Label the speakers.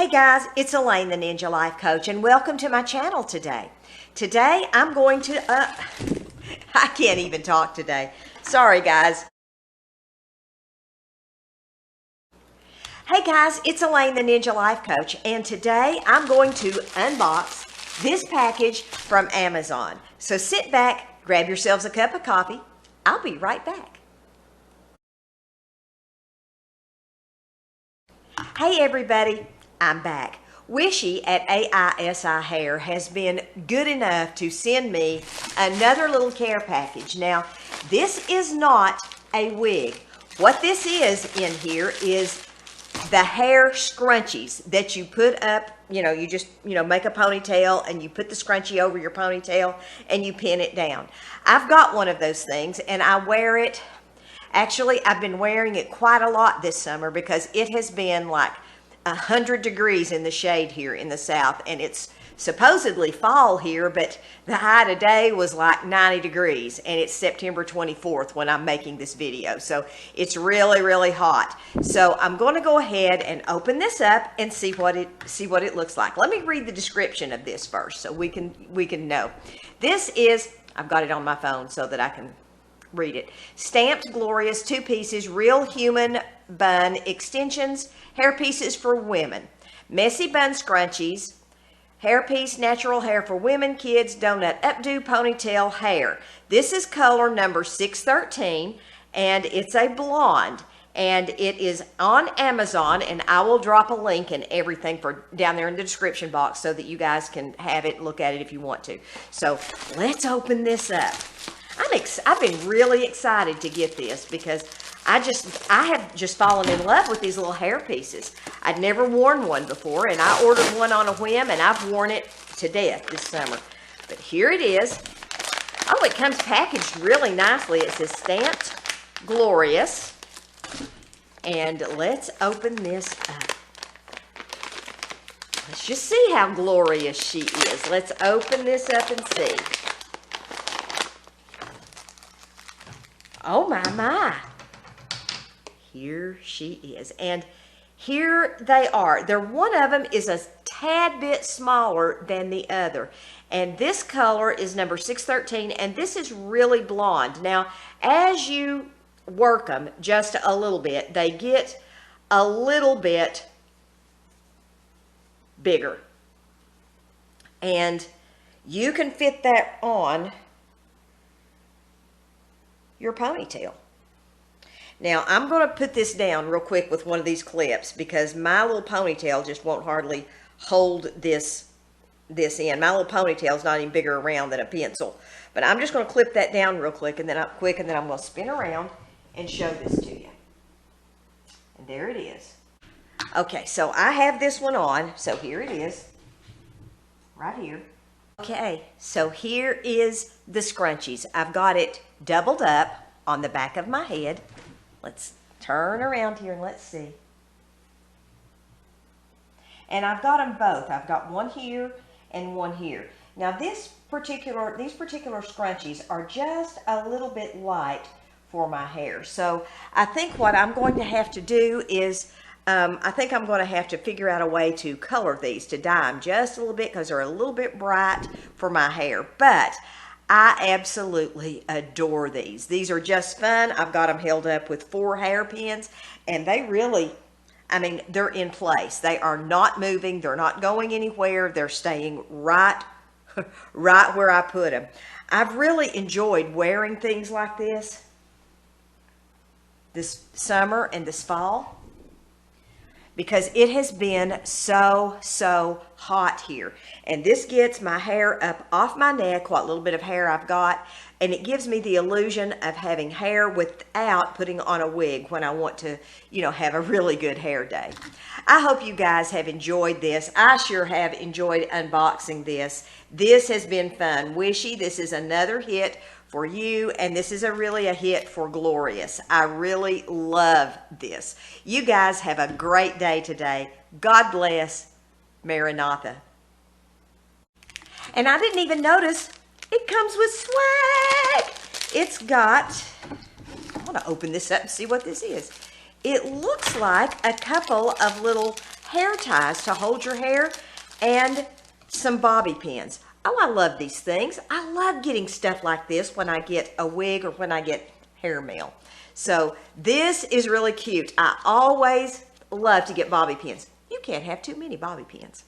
Speaker 1: Hey guys, it's Elaine, the Ninja Life Coach, and welcome to my channel today. Today I'm going to, I can't even talk today. Sorry guys. Hey guys, it's Elaine, the Ninja Life Coach, and today I'm going to unbox this package from Amazon. So sit back, grab yourselves a cup of coffee. I'll be right back. Hey everybody, I'm back. Wishy at AISI Hair has been good enough to send me another little care package. Now, this is not a wig. What this is in here is the hair scrunchies that you put up. You just make a ponytail and you put the scrunchie over your ponytail and you pin it down. I've got one of those things and I wear it. Actually, I've been wearing it quite a lot this summer because it has been like 100 degrees in the shade here in the south, and it's supposedly fall here, but the high today was like 90 degrees, and it's September 24th when I'm making this video, so it's really, really hot. So I'm going to go ahead and open this up and see what it looks like. Let me read the description of this first so we can know. This is, I've got it on my phone so that I can read it. Stamped Glorious 2 pieces real human bun extensions, hair pieces for women, messy bun scrunchies, hairpiece natural hair for women, kids, donut updo ponytail hair. This is color number 613 and it's a blonde, and it is on Amazon, and I will drop a link and everything for down there in the description box so that you guys can have it, look at it if you want to. So let's open this up. I've been really excited to get this because I have just fallen in love with these little hair pieces. I'd never worn one before, and I ordered one on a whim, and I've worn it to death this summer. But here it is. Oh, it comes packaged really nicely. It says Stamped Glorious. And let's open this up. Let's just see how glorious she is. Let's open this up and see. Oh my. Here she is. And here they are. One of them is a tad bit smaller than the other. And this color is number 613, and this is really blonde. Now, as you work them just a little bit, they get a little bit bigger. And you can fit that on your ponytail. Now, I'm going to put this down real quick with one of these clips because my little ponytail just won't hardly hold this in. My little ponytail is not even bigger around than a pencil. But I'm just going to clip that down real quick, and then I'm going to spin around and show this to you. And there it is. Okay, so I have this one on. So here it is, right here. Okay, so here is the scrunchies. I've got it doubled up on the back of my head. Let's turn around here and let's see. And I've got them both. I've got one here and one here. Now these particular scrunchies are just a little bit light for my hair. So I think what I'm going to have to do is I think I'm going to have to figure out a way to color these, to dye them just a little bit because they're a little bit bright for my hair. But I absolutely adore these. These are just fun. I've got them held up with 4 hairpins, and they really, they're in place. They are not moving. They're not going anywhere. They're staying right where I put them. I've really enjoyed wearing things like this summer and this fall, because it has been so hot here. And this gets my hair up off my neck, what little bit of hair I've got, and it gives me the illusion of having hair without putting on a wig when I want to, have a really good hair day. I hope you guys have enjoyed this. I sure have enjoyed unboxing this. This has been fun. Wishy, this is another hit for you, and this is really a hit for Glorious. I really love this. You guys have a great day today. God bless. Maranatha. And I didn't even notice it comes with swag. It's got, I want to open this up and see what this is. It looks like a couple of little hair ties to hold your hair, and some bobby pins. Oh, I love these things. I love getting stuff like this when I get a wig or when I get hair mail. So this is really cute. I always love to get bobby pins. You can't have too many bobby pins.